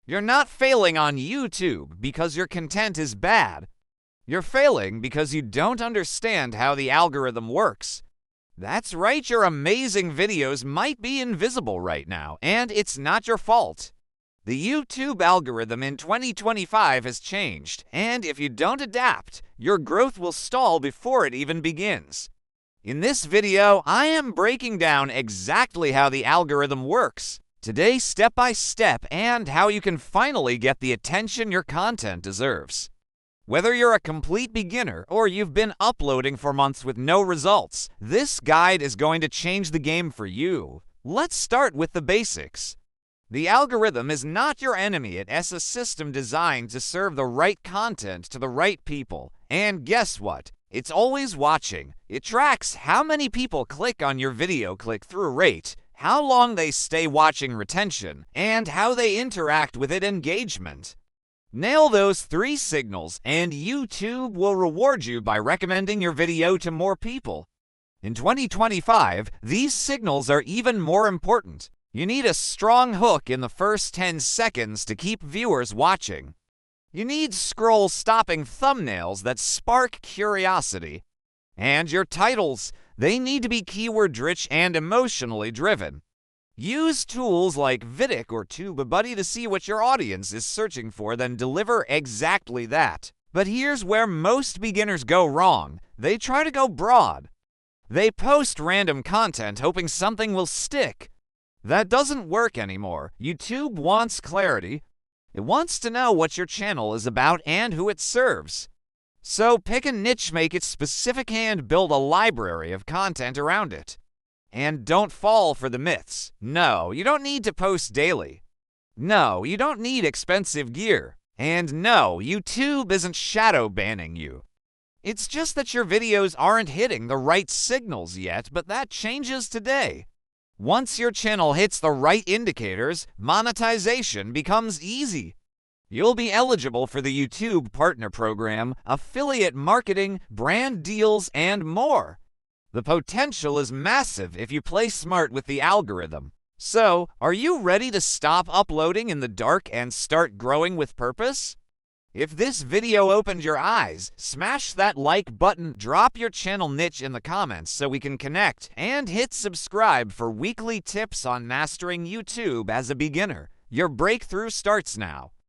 You're not failing on YouTube because your content is bad. You're failing because you don't understand how the algorithm works. That's right, your amazing videos might be invisible right now, and it's not your fault. The YouTube algorithm in 2025 has changed, and if you don't adapt, your growth will stall before it even begins. In this video, I am breaking down exactly how the algorithm works, today step by step, and how you can finally get the attention your content deserves. Whether you're a complete beginner or you've been uploading for months with no results, this guide is going to change the game for you. Let's start with the basics. The algorithm is not your enemy. It's a system designed to serve the right content to the right people. And guess what? It's always watching. It tracks how many people click on your video click-through rate, how long they stay watching retention, and how they interact with it engagement. Nail those 3 signals, and YouTube will reward you by recommending your video to more people. In 2025, these signals are even more important. You need a strong hook in the first 10 seconds to keep viewers watching. You need scroll-stopping thumbnails that spark curiosity. And your titles, they need to be keyword-rich and emotionally driven. Use tools like Vidic or TubeBuddy to see what your audience is searching for, then deliver exactly that. But here's where most beginners go wrong. They try to go broad. They post random content hoping something will stick. That doesn't work anymore. YouTube wants clarity. It wants to know what your channel is about and who it serves. So pick a niche, make it specific, and build a library of content around it. And don't fall for the myths. No, you don't need to post daily. No, you don't need expensive gear. And no, YouTube isn't shadow banning you. It's just that your videos aren't hitting the right signals yet, but that changes today. Once your channel hits the right indicators, monetization becomes easy. You'll be eligible for the YouTube Partner Program, affiliate marketing, brand deals, and more. The potential is massive if you play smart with the algorithm. So, are you ready to stop uploading in the dark and start growing with purpose? If this video opened your eyes, smash that like button, drop your channel niche in the comments so we can connect, and hit subscribe for weekly tips on mastering YouTube as a beginner. Your breakthrough starts now.